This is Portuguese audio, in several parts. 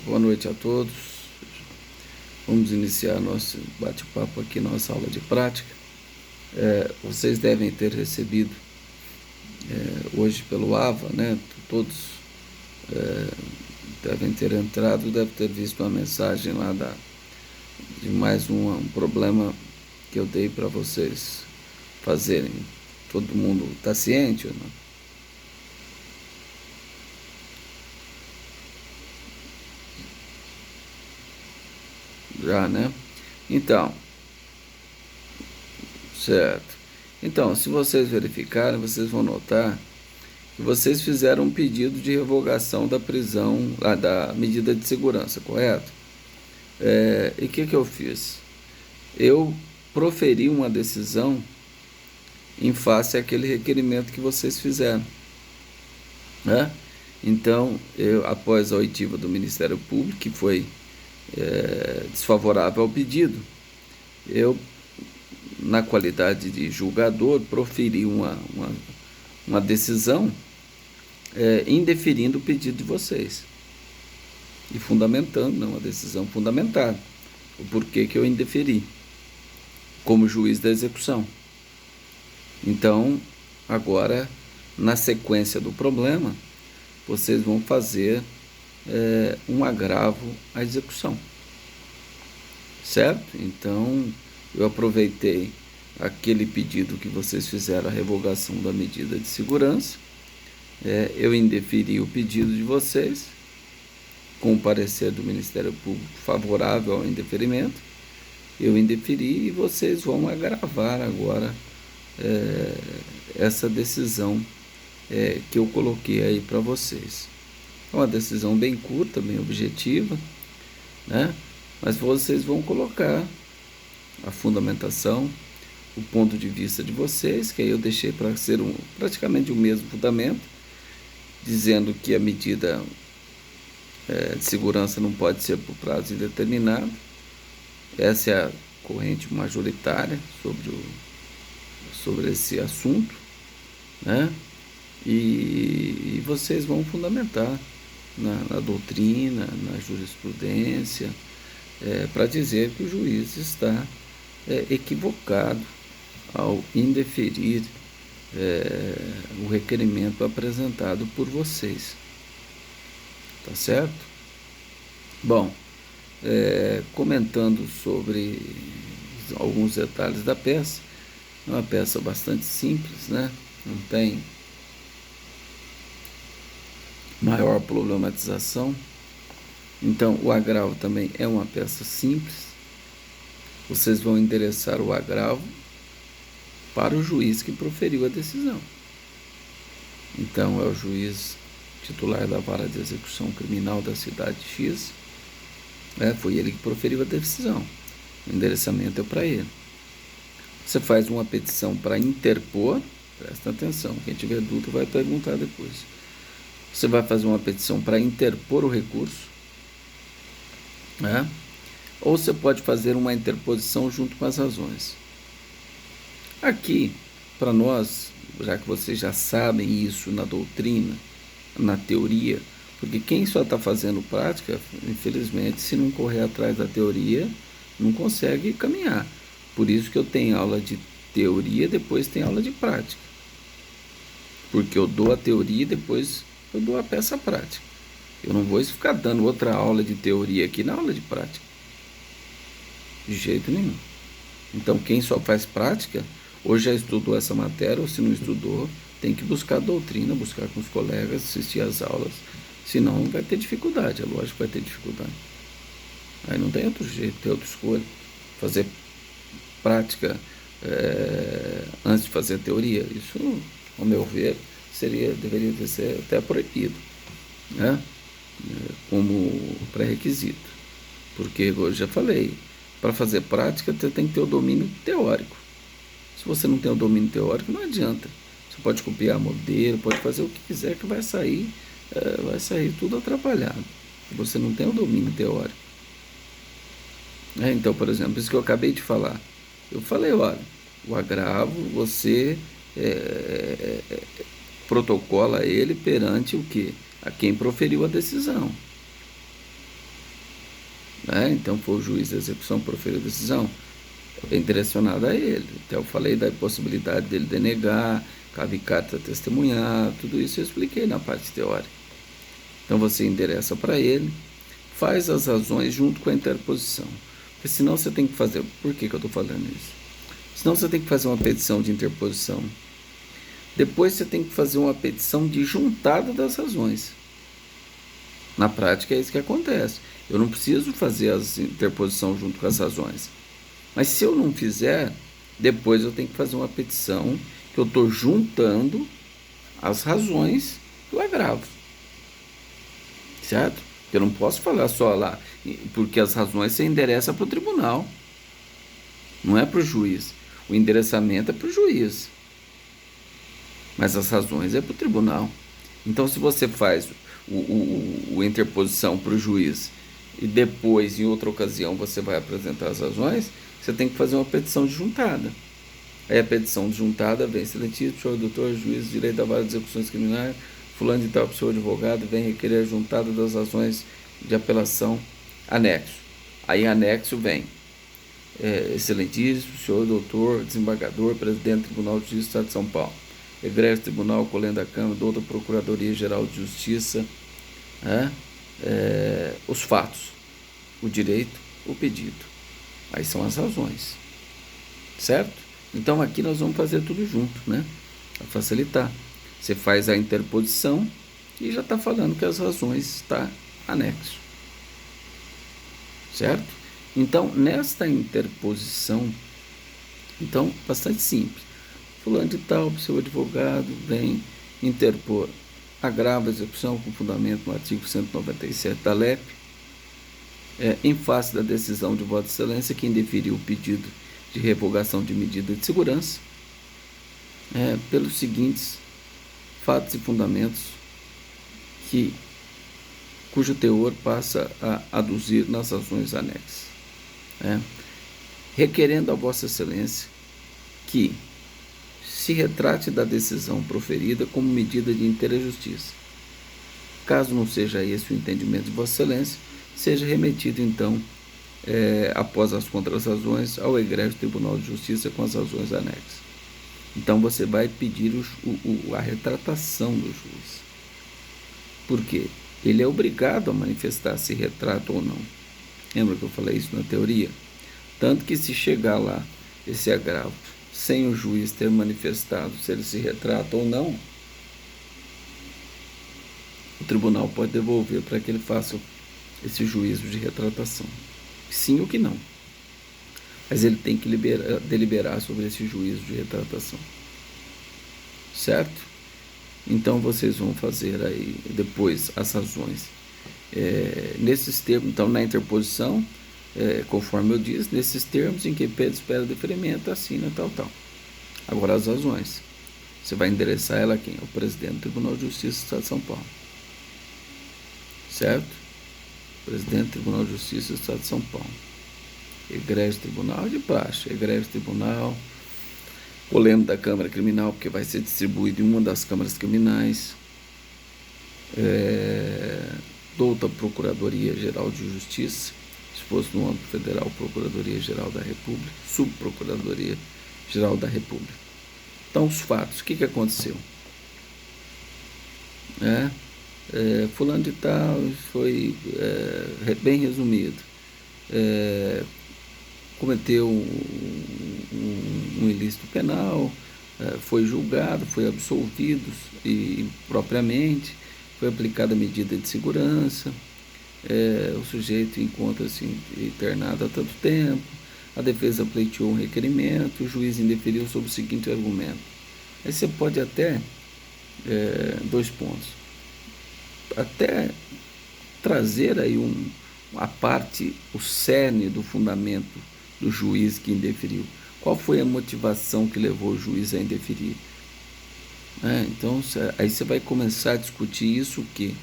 Boa noite a todos. Vamos iniciar nosso bate-papo aqui, nossa aula de prática. Vocês devem ter recebido hoje pelo AVA, né? Todos devem ter entrado, devem ter visto uma mensagem lá de mais um problema que eu dei para vocês fazerem. Todo mundo está ciente ou não? Já, né? Então, certo. Então, se vocês verificarem, vocês vão notar que vocês fizeram um pedido de revogação da prisão, da medida de segurança, correto? E o que eu fiz? Eu proferi uma decisão em face àquele requerimento que vocês fizeram, né? Então, após a oitiva do Ministério Público, que foi desfavorável ao pedido, eu, na qualidade de julgador, proferi uma decisão indeferindo o pedido de vocês e fundamentando, não, uma decisão fundamentada, o porquê que eu indeferi como juiz da execução. Então, agora, na sequência do problema, vocês vão fazer um agravo à execução, certo? Então, eu aproveitei aquele pedido que vocês fizeram, a revogação da medida de segurança, eu indeferi o pedido de vocês, com o parecer do Ministério Público favorável ao indeferimento, eu indeferi e vocês vão agravar agora essa decisão que eu coloquei aí para vocês. É uma decisão bem curta, bem objetiva, né? Mas vocês vão colocar a fundamentação, o ponto de vista de vocês, que aí eu deixei para ser praticamente o mesmo fundamento, dizendo que a medida de segurança não pode ser por prazo indeterminado. Essa é a corrente majoritária sobre esse assunto, né? E vocês vão fundamentar na doutrina, na jurisprudência, para dizer que o juiz está equivocado ao indeferir o requerimento apresentado por vocês. Tá certo? Bom, comentando sobre alguns detalhes da peça, é uma peça bastante simples, né? Não tem maior problematização. Então, o agravo também é uma peça simples. Vocês vão endereçar o agravo para o juiz que proferiu a decisão. Então, é o juiz titular da Vara de Execução Criminal da cidade X. Foi ele que proferiu a decisão. O endereçamento é para ele. Você faz uma petição para interpor, presta atenção, quem tiver dúvida vai perguntar depois. Você vai fazer uma petição para interpor o recurso, né? Ou você pode fazer uma interposição junto com as razões. Aqui, para nós, já que vocês já sabem isso na doutrina, na teoria, porque quem só está fazendo prática, infelizmente, se não correr atrás da teoria, não consegue caminhar. Por isso que eu tenho aula de teoria, depois tem aula de prática. Porque eu dou a teoria e depois eu dou a peça prática. Eu não vou ficar dando outra aula de teoria aqui na aula de prática. De jeito nenhum. Então, quem só faz prática, ou já estudou essa matéria, ou se não estudou, tem que buscar a doutrina, buscar com os colegas, assistir às aulas. Senão vai ter dificuldade, é lógico que vai ter dificuldade. Aí não tem outro jeito, tem outra escolha. Fazer prática antes de fazer teoria, isso, ao meu ver, deveria ser até proibido, né? Como pré-requisito. Porque, eu já falei, para fazer prática, você tem que ter o domínio teórico. Se você não tem o domínio teórico, não adianta. Você pode copiar modelo, pode fazer o que quiser, que vai sair tudo atrapalhado. Você não tem o domínio teórico. Então, por exemplo, isso que eu acabei de falar. Eu falei, olha, o agravo, você protocola ele perante o quê? A quem proferiu a decisão. Então foi o juiz da execução que proferiu a decisão, bem direcionado a ele. Então eu falei da possibilidade dele denegar, cabe carta testemunhar, tudo isso eu expliquei na parte teórica. Então você endereça para ele, faz as razões junto com a interposição. Porque senão você tem que fazer... Por que eu estou falando isso? Senão você tem que fazer uma petição de interposição. Depois você tem que fazer uma petição de juntada das razões. Na prática é isso que acontece. Eu não preciso fazer as interposição junto com as razões. Mas se eu não fizer, depois eu tenho que fazer uma petição que eu estou juntando as razões do agravo. Certo? Eu não posso falar só lá, porque as razões você endereça para o tribunal. Não é para o juiz. O endereçamento é para o juiz. Mas as razões é para o tribunal. Então, se você faz a interposição para o juiz e depois, em outra ocasião, você vai apresentar as razões, você tem que fazer uma petição de juntada. Aí a petição de juntada vem: excelentíssimo senhor doutor, juiz de direito da vara de execuções criminais, fulano de tal, senhor advogado, vem requerer a juntada das razões de apelação, anexo. Aí anexo vem: excelentíssimo senhor doutor, desembargador, presidente do Tribunal de Justiça do Estado de São Paulo, egresso tribunal, colendo da Câmara, doutor Procuradoria Geral de Justiça, os fatos, o direito, o pedido. Aí são as razões, certo? Então aqui nós vamos fazer tudo junto, né? Para facilitar. Você faz a interposição e já está falando que as razões está anexo, certo? Então nesta interposição, então bastante simples. Fulano de tal, seu advogado, vem interpor agravo a execução com fundamento no artigo 197 da LEP, em face da decisão de Vossa Excelência que indeferiu o pedido de revogação de medida de segurança, pelos seguintes fatos e fundamentos cujo teor passa a aduzir nas razões anexas. Requerendo a Vossa Excelência que se retrate da decisão proferida como medida de inteira justiça. Caso não seja esse o entendimento de Vossa Excelência, seja remetido, então, após as contrarrazões, ao egrégio Tribunal de Justiça com as razões anexas. Então, você vai pedir a retratação do juiz. Por quê? Ele é obrigado a manifestar se retrata ou não. Lembra que eu falei isso na teoria? Tanto que se chegar lá, esse agravo, sem o juiz ter manifestado se ele se retrata ou não, o tribunal pode devolver para que ele faça esse juízo de retratação. Sim ou que não. Mas ele tem que deliberar sobre esse juízo de retratação. Certo? Então vocês vão fazer aí depois as razões. Nesses termos, então na interposição, conforme eu disse, nesses termos em que Pedro espera deferimento, assina tal. Agora as razões. Você vai endereçar ela a quem? Ao presidente do Tribunal de Justiça do Estado de São Paulo. Certo? Presidente do Tribunal de Justiça do Estado de São Paulo. Egrégio Tribunal de praxe. Egrégio Tribunal. Colendo da Câmara Criminal, porque vai ser distribuído em uma das câmaras criminais. Douta Procuradoria Geral de Justiça, exposto no âmbito federal, Procuradoria Geral da República, Subprocuradoria Geral da República. Então, os fatos, o que aconteceu? Fulano de tal, foi bem resumido, cometeu um ilícito penal, foi julgado, foi absolvido e propriamente, foi aplicada a medida de segurança, o sujeito encontra-se internado há tanto tempo, a defesa pleiteou um requerimento, o juiz indeferiu sob o seguinte argumento. Aí você pode até, 2 pontos, até trazer aí a parte, o cerne do fundamento do juiz que indeferiu. Qual foi a motivação que levou o juiz a indeferir? Então, aí você vai começar a discutir isso, que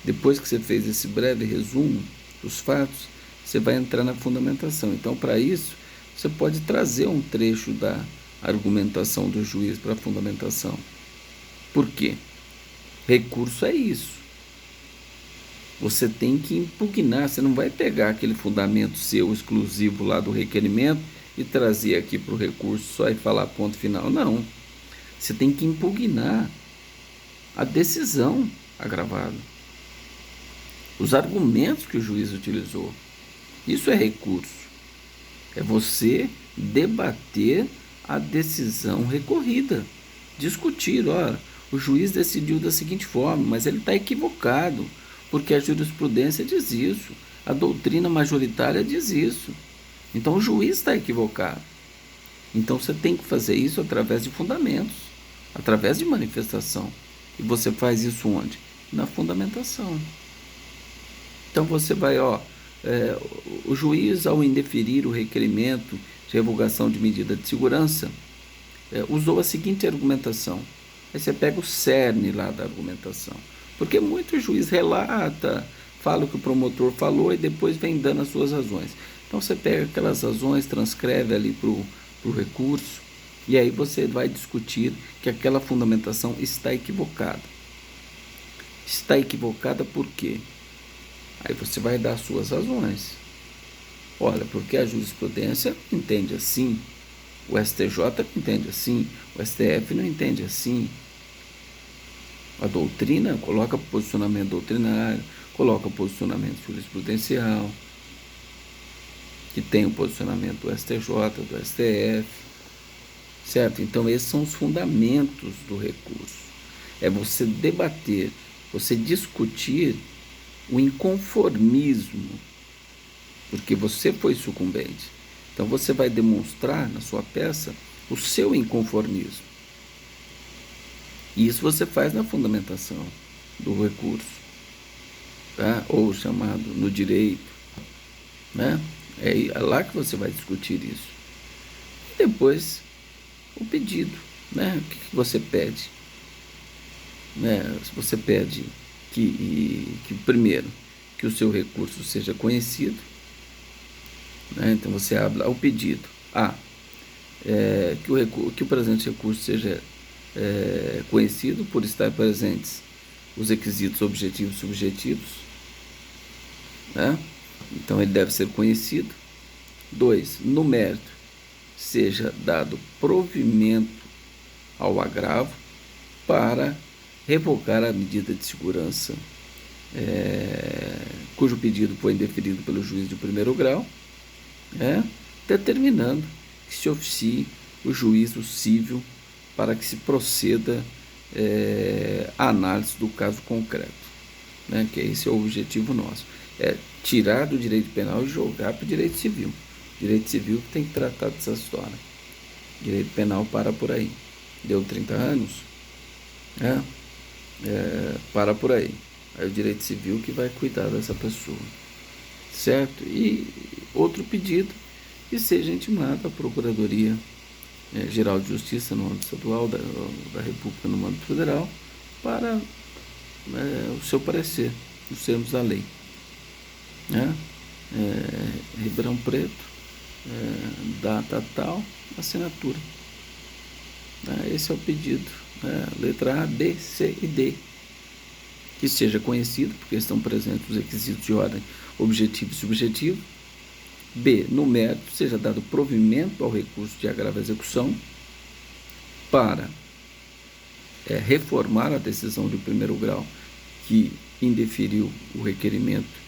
depois que você fez esse breve resumo dos fatos, você vai entrar na fundamentação. Então, para isso, você pode trazer um trecho da argumentação do juiz para a fundamentação. Por quê? Recurso é isso. Você tem que impugnar, você não vai pegar aquele fundamento seu exclusivo lá do requerimento e trazer aqui para o recurso só e falar ponto final. Não. Você tem que impugnar a decisão agravada, os argumentos que o juiz utilizou. Isso é recurso. É você debater a decisão recorrida. Discutir, olha, o juiz decidiu da seguinte forma, mas ele está equivocado, porque a jurisprudência diz isso, a doutrina majoritária diz isso. Então o juiz está equivocado. Então você tem que fazer isso através de fundamentos, através de manifestação. E você faz isso onde? Na fundamentação. Então você vai, o juiz, ao indeferir o requerimento de revogação de medida de segurança, usou a seguinte argumentação. Aí você pega o cerne lá da argumentação. Porque muito juiz relata, fala o que o promotor falou e depois vem dando as suas razões. Então você pega aquelas razões, transcreve ali para o recurso, e aí você vai discutir que aquela fundamentação está equivocada. Está equivocada por quê? Aí você vai dar as suas razões. Olha, porque a jurisprudência entende assim, o STJ entende assim, o STF não entende assim. A doutrina coloca posicionamento doutrinário, coloca posicionamento jurisprudencial, que tem o posicionamento do STJ, do STF, certo? Então esses são os fundamentos do recurso. É você debater, você discutir o inconformismo, porque você foi sucumbente. Então você vai demonstrar na sua peça o seu inconformismo. E isso você faz na fundamentação do recurso, tá? Ou chamado no direito, né? É lá que você vai discutir isso. E depois o pedido, né? O que você pede? Né? Se você pede que primeiro, que o seu recurso seja conhecido, né? Então você abre lá o pedido. Que o presente recurso seja conhecido por estar presentes os requisitos objetivos e subjetivos, né? Então ele deve ser conhecido. 2, no mérito, seja dado provimento ao agravo para revogar a medida de segurança cujo pedido foi indeferido pelo juiz de primeiro grau, determinando que se oficie o juízo cível para que se proceda a análise do caso concreto, né? Que esse é o objetivo nosso, é tirar do direito penal e jogar para o direito civil. Direito civil que tem que tratar dessa história. Direito penal para por aí. Deu 30 anos, para por aí. Aí o direito civil que vai cuidar dessa pessoa, certo? E outro pedido, que seja intimada a Procuradoria Geral de Justiça no âmbito estadual da República no âmbito federal para o seu parecer, nos termos da lei. Ribeirão Preto, data tal, assinatura. Esse é o pedido. Letra A, B, C e D. Que seja conhecido, porque estão presentes os requisitos de ordem objetivo e subjetivo. B, no mérito, seja dado provimento ao recurso de agravo à execução para reformar a decisão de primeiro grau que indeferiu o requerimento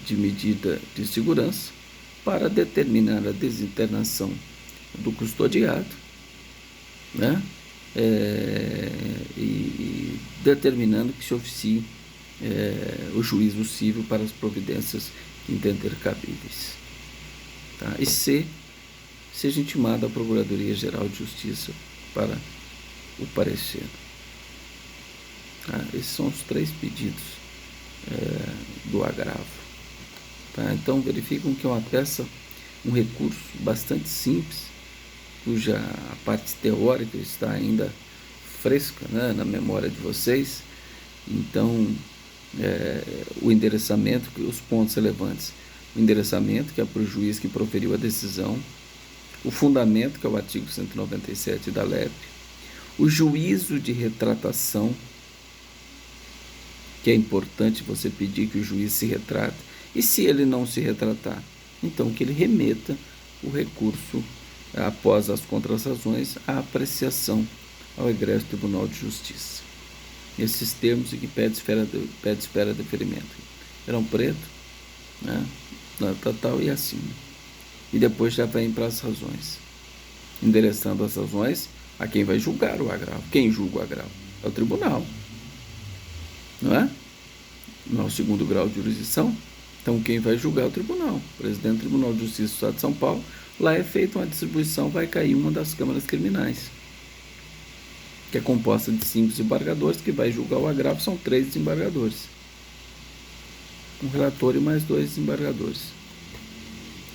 de medida de segurança, para determinar a desinternação do custodiado, né? E determinando que se oficie o juízo cível para as providências que entender cabíveis. Tá? E C, seja intimada a Procuradoria Geral de Justiça para o parecer. Tá? Esses são os 3 pedidos do agravo. Tá? Então verificam que é uma peça, um recurso bastante simples, cuja a parte teórica está ainda fresca, né, na memória de vocês. Então o endereçamento, os pontos relevantes: o endereçamento, que é para o juiz que proferiu a decisão; o fundamento, que é o artigo 197 da LEP; o juízo de retratação, que é importante você pedir que o juiz se retrate. E se ele não se retratar, então que ele remeta o recurso após as contrarrazões à apreciação ao egresso Tribunal de Justiça. Esses termos que pede espera deferimento. Ribeirão Preto, né? Tal e acima. E depois já vem para as razões. Endereçando as razões a quem vai julgar o agravo. Quem julga o agravo? É o tribunal. Não é? Não é o segundo grau de jurisdição. Então quem vai julgar é o tribunal. O presidente do Tribunal de Justiça do Estado de São Paulo. Lá é feita uma distribuição, vai cair uma das câmaras criminais, que é composta de 5 desembargadores, que vai julgar o agravo, são 3 desembargadores. Um relator e mais 2 desembargadores,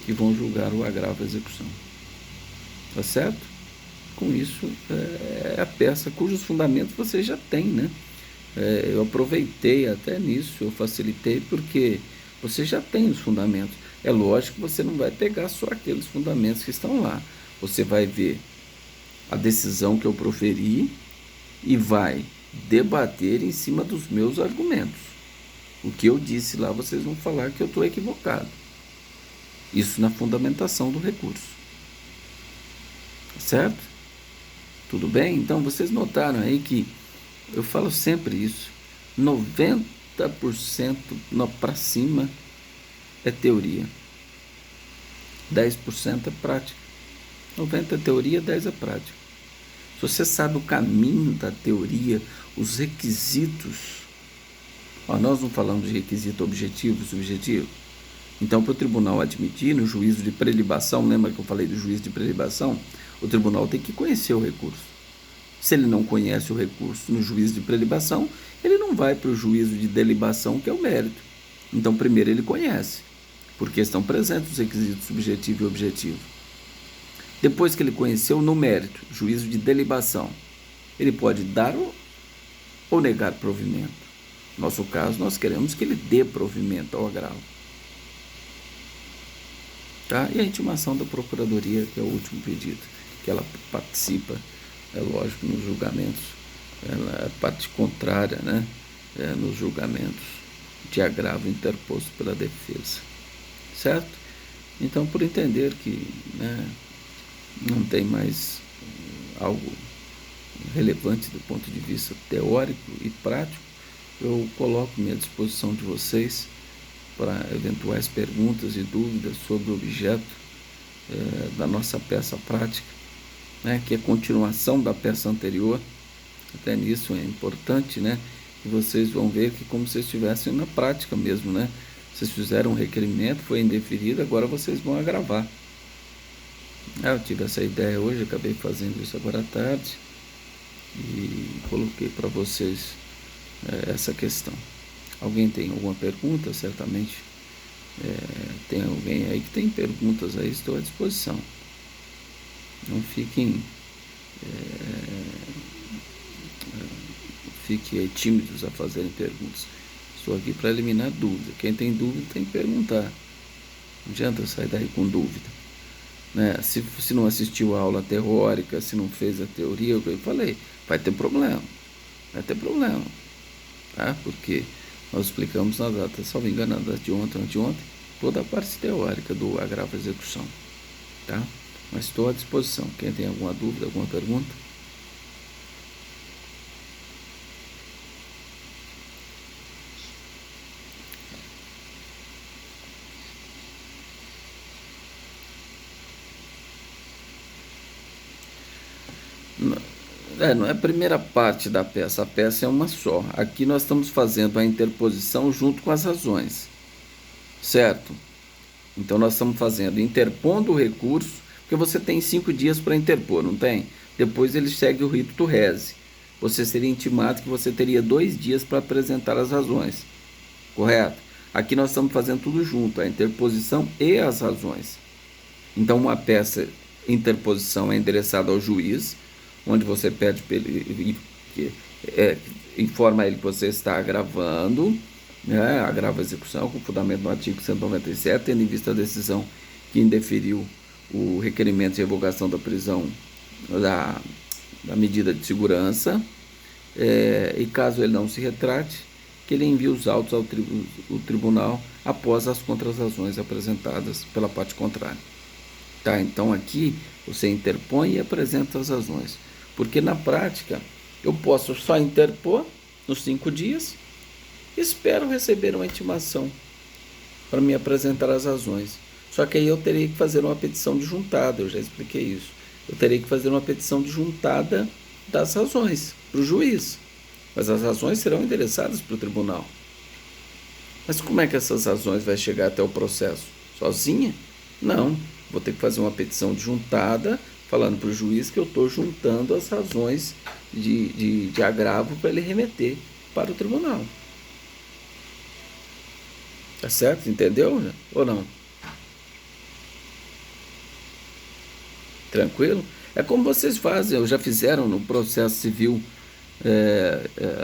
que vão julgar o agravo e a execução. Tá certo? Com isso, é a peça cujos fundamentos você já tem, né? Eu aproveitei até nisso, eu facilitei, porque você já tem os fundamentos. É lógico que você não vai pegar só aqueles fundamentos que estão lá. Você vai ver a decisão que eu proferi e vai debater em cima dos meus argumentos. O que eu disse lá, vocês vão falar que eu estou equivocado. Isso na fundamentação do recurso. Certo? Tudo bem? Então, vocês notaram aí que eu falo sempre isso. 90% para cima é teoria. 10% é prática. 90% é teoria, 10% é prática. Se você sabe o caminho da teoria, os requisitos, nós não falamos de requisito objetivo e subjetivo. Então, para o tribunal admitir no juízo de prelibação, lembra que eu falei do juízo de prelibação? O tribunal tem que conhecer o recurso. Se ele não conhece o recurso no juízo de prelibação, ele não vai para o juízo de delibação, que é o mérito. Então, primeiro ele conhece, porque estão presentes os requisitos subjetivo e objetivo. Depois que ele conheceu no mérito, juízo de delibação, ele pode dar ou negar provimento. No nosso caso, nós queremos que ele dê provimento ao agravo. Tá? E a intimação da Procuradoria, que é o último pedido, que ela participa, é lógico, nos julgamentos, ela é parte contrária, né? Nos julgamentos de agravo interposto pela defesa. Certo? Então, por entender que, né, não tem mais algo relevante do ponto de vista teórico e prático, eu coloco-me à disposição de vocês para eventuais perguntas e dúvidas sobre o objeto da nossa peça prática, né, que é continuação da peça anterior. Até nisso é importante, né, que vocês vão ver que como se estivessem na prática mesmo, né? Vocês fizeram um requerimento, foi indeferido, agora vocês vão agravar. Eu tive essa ideia hoje, acabei fazendo isso agora à tarde e coloquei para vocês essa questão. Alguém tem alguma pergunta? Certamente tem alguém aí que tem perguntas aí, estou à disposição. Não fiquem tímidos a fazerem perguntas. Estou aqui para eliminar dúvida. Quem tem dúvida tem que perguntar. Não adianta sair daí com dúvida. Né? Se não assistiu a aula teórica, se não fez a teoria, o que eu falei, vai ter problema. Vai ter problema. Tá? Porque nós explicamos na data, salvo engano, na data de ontem, toda a parte teórica do agravo e execução. Tá? Mas estou à disposição. Quem tem alguma dúvida, alguma pergunta? Não é a primeira parte da peça, a peça é uma só. Aqui nós estamos fazendo a interposição junto com as razões, certo? Então nós estamos fazendo, interpondo o recurso, porque você tem 5 dias para interpor, não tem? Depois ele segue o rito do rese. Você seria intimado que você teria 2 dias para apresentar as razões, correto? Aqui nós estamos fazendo tudo junto, a interposição e as razões. Então uma peça interposição é endereçada ao juiz, onde você pede para ele, informa ele que você está agravando, né, agrava a execução com fundamento no artigo 197, tendo em vista a decisão que indeferiu o requerimento de revogação da prisão da medida de segurança, e caso ele não se retrate, que ele envia os autos ao tribunal após as contrarrazões apresentadas pela parte contrária. Tá? Então aqui você interpõe e apresenta as razões, porque na prática eu posso só interpor nos 5 dias, espero receber uma intimação para me apresentar as razões. Só que aí eu teria que fazer uma petição de juntada, eu já expliquei isso. Eu teria que fazer uma petição de juntada das razões para o juiz. Mas as razões serão endereçadas para o tribunal. Mas como é que essas razões vão chegar até o processo? Sozinha? Não. Vou ter que fazer uma petição de juntada, falando para o juiz que eu estou juntando as razões de agravo para ele remeter para o tribunal. Tá certo? Entendeu? Ou não? Tranquilo? É como vocês fazem, ou já fizeram no processo civil,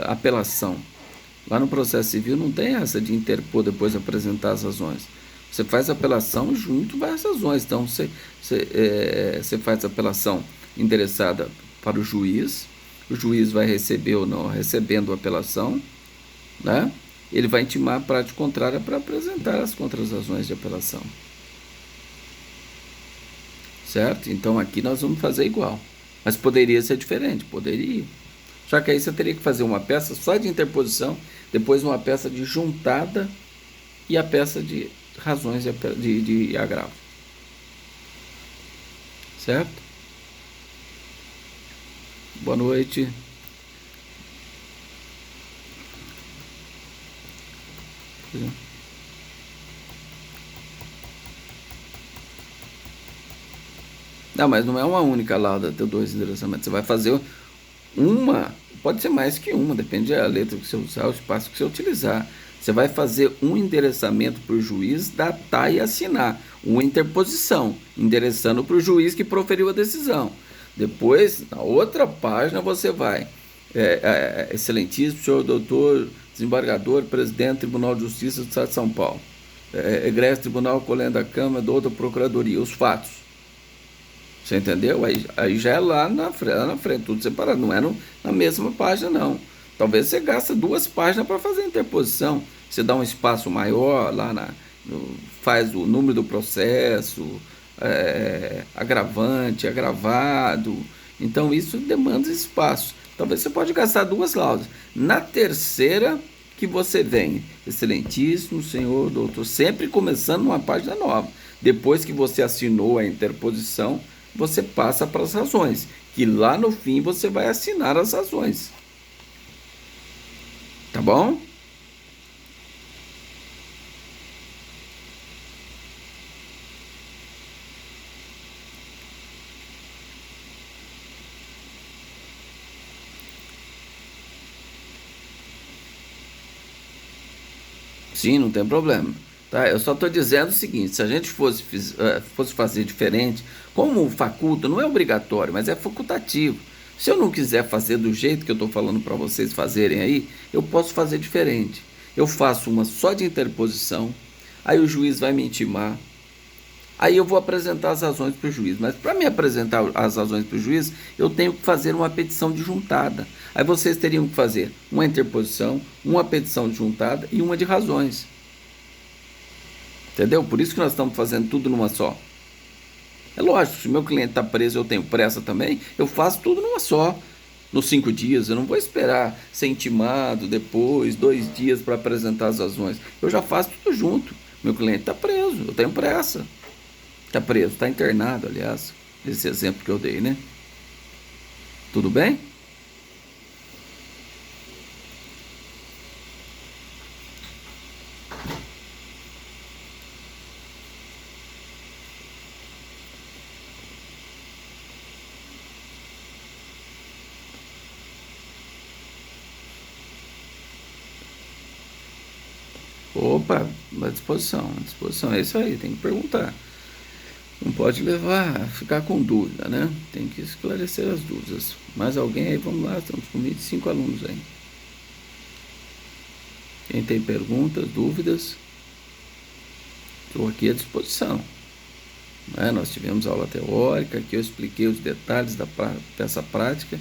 apelação. Lá no processo civil não tem essa de interpor depois apresentar as razões. Você faz apelação junto várias razões. Então você faz apelação endereçada para o juiz vai receber ou não, recebendo a apelação, né? Ele vai intimar a parte contrária para apresentar as contrarrazões de apelação. Certo? Então aqui nós vamos fazer igual. Mas poderia ser diferente? Poderia. Só que aí você teria que fazer uma peça só de interposição, depois uma peça de juntada e a peça de razões de agravo. Certo? Boa noite. Não, mas não é uma única lauda ter 2 endereçamentos. Você vai fazer uma, pode ser mais que uma, depende da letra que você usar, o espaço que você utilizar. Você vai fazer um endereçamento para o juiz, datar e assinar. Uma interposição, endereçando para o juiz que proferiu a decisão. Depois, na outra página, você vai. Excelentíssimo senhor doutor, desembargador, presidente do Tribunal de Justiça do Estado de São Paulo. Egresso Tribunal Colégio da Câmara, da outra Procuradoria, os fatos. Você entendeu? Aí já é lá na frente, tudo separado. Não é na mesma página, não. Talvez você gaste 2 páginas para fazer a interposição. Você dá um espaço maior lá, faz o número do processo, agravante, agravado. Então isso demanda espaço. Talvez você pode gastar 2 laudas. Na terceira que você vem, excelentíssimo senhor doutor, sempre começando uma página nova. Depois que você assinou a interposição, você passa para as razões, que lá no fim você vai assinar as razões. Tá bom? Sim, não tem problema. Tá? Eu só estou dizendo o seguinte: se a gente fosse fazer diferente, como faculta, não é obrigatório, mas é facultativo. Se eu não quiser fazer do jeito que eu estou falando para vocês fazerem aí, eu posso fazer diferente. Eu faço uma só de interposição, aí o juiz vai me intimar, aí eu vou apresentar as razões para o juiz. Mas para me apresentar as razões para o juiz, eu tenho que fazer uma petição de juntada. Aí vocês teriam que fazer uma interposição, uma petição de juntada e uma de razões. Entendeu? Por isso que nós estamos fazendo tudo numa só. É lógico, se meu cliente está preso, eu tenho pressa também, eu faço tudo numa só. Nos 5 dias, eu não vou esperar ser intimado depois, 2 dias para apresentar as razões. Eu já faço tudo junto. Meu cliente está preso, eu tenho pressa. Está preso, está internado, aliás. Esse exemplo que eu dei, né? Tudo bem? Opa, à disposição, é isso aí, tem que perguntar. Não pode ficar com dúvida, né? Tem que esclarecer as dúvidas. Mais alguém aí? Vamos lá, estamos com 25 alunos aí. Quem tem perguntas, dúvidas, estou aqui à disposição. Nós tivemos aula teórica, aqui eu expliquei os detalhes dessa prática.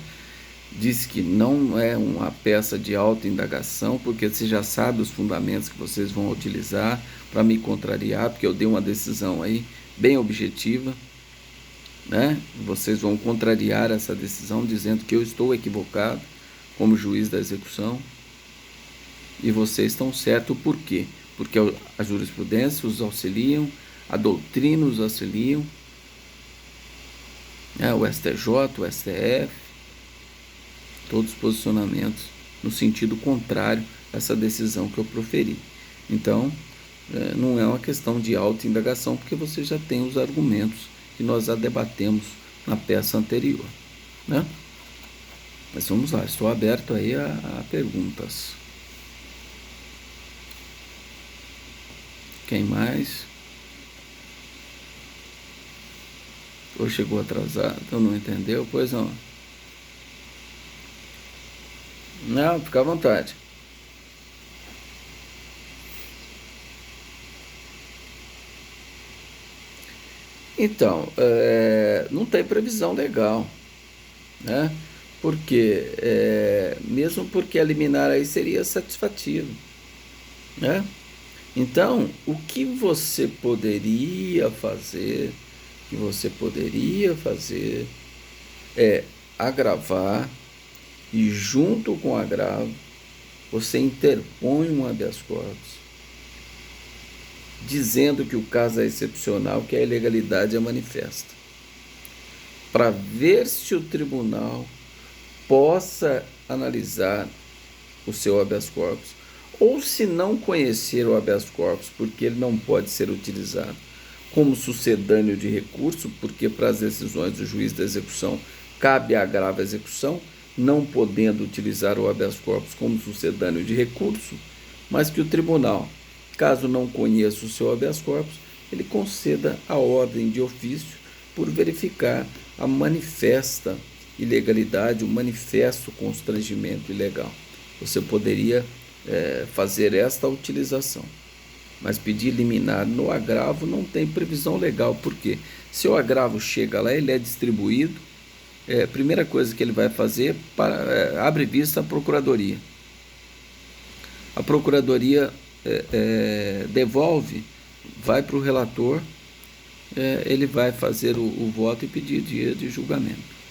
diz que não é uma peça de autoindagação, porque você já sabe os fundamentos que vocês vão utilizar para me contrariar, porque eu dei uma decisão aí bem objetiva, né? Vocês vão contrariar essa decisão dizendo que eu estou equivocado como juiz da execução e vocês estão certos. Por quê? Porque a jurisprudência os auxiliam, a doutrina os auxiliam, né? O STJ, o STF, todos os posicionamentos no sentido contrário a essa decisão que eu proferi. Então, não é uma questão de autoindagação, porque você já tem os argumentos que nós já debatemos na peça anterior, né? Mas vamos lá, estou aberto aí a perguntas. Quem mais? Ou chegou atrasado, ou não entendeu? Pois não. Não, fica à vontade. Então, não tem previsão legal, né? Porque, mesmo porque a liminar aí seria satisfativo, né? Então, o que você poderia fazer, é agravar e junto com o agravo você interpõe um habeas corpus dizendo que o caso é excepcional, que a ilegalidade é manifesta, para ver se o tribunal possa analisar o seu habeas corpus, ou se não conhecer o habeas corpus, porque ele não pode ser utilizado como sucedâneo de recurso, porque para as decisões do juiz da execução cabe a agravo à execução, não podendo utilizar o habeas corpus como sucedâneo de recurso, mas que o tribunal, caso não conheça o seu habeas corpus, ele conceda a ordem de ofício por verificar a manifesta ilegalidade, o manifesto constrangimento ilegal. Você poderia fazer esta utilização, mas pedir liminar no agravo não tem previsão legal. Por quê? Se o agravo chega lá, ele é distribuído, a primeira coisa que ele vai fazer, abre vista à procuradoria. A procuradoria devolve, vai para o relator, ele vai fazer o voto e pedir dia de julgamento.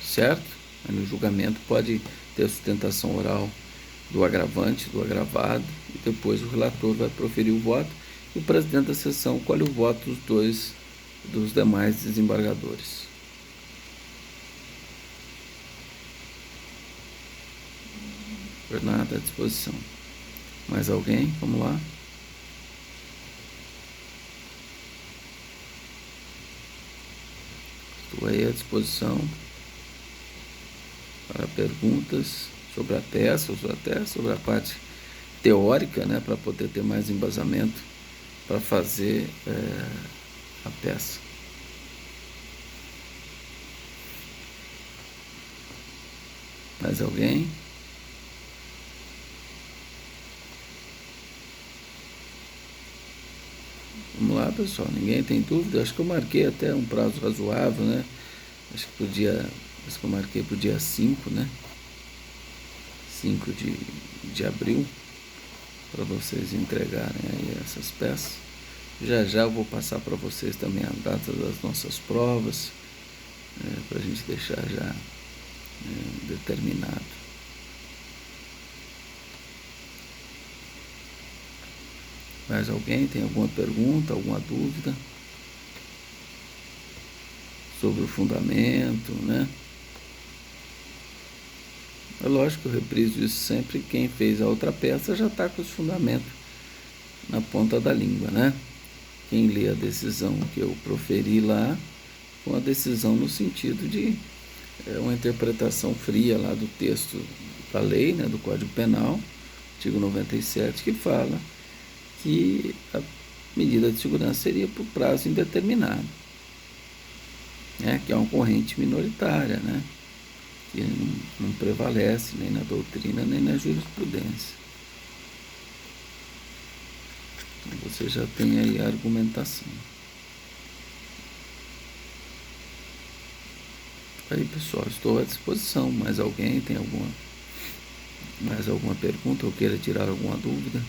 Certo? No julgamento pode ter sustentação oral do agravante, do agravado, e depois o relator vai proferir o voto e o presidente da sessão colhe o voto dos demais desembargadores. Bernardo, à disposição. Mais alguém? Vamos lá. Estou aí à disposição para perguntas sobre a peça, ou até sobre a parte teórica, né, para poder ter mais embasamento para fazer a peça. Mais alguém? Vamos lá, pessoal. Ninguém tem dúvida? Acho que eu marquei até um prazo razoável, né? Acho que eu marquei para o dia 5, né? 5 de abril, para vocês entregarem aí essas peças. Já eu vou passar para vocês também a data das nossas provas, para a gente deixar já determinado. Mais alguém tem alguma pergunta, alguma dúvida sobre o fundamento, né? É lógico que eu repriso isso sempre. Quem fez a outra peça já está com os fundamentos na ponta da língua, né? Quem lê a decisão que eu proferi lá, uma decisão no sentido de uma interpretação fria lá do texto da lei, né, do Código Penal, artigo 97, que fala que a medida de segurança seria por prazo indeterminado, né, que é uma corrente minoritária, né, que não prevalece nem na doutrina nem na jurisprudência. Então você já tem aí a argumentação. Aí, pessoal, estou à disposição. Mais alguém tem mais alguma pergunta ou queira tirar alguma dúvida?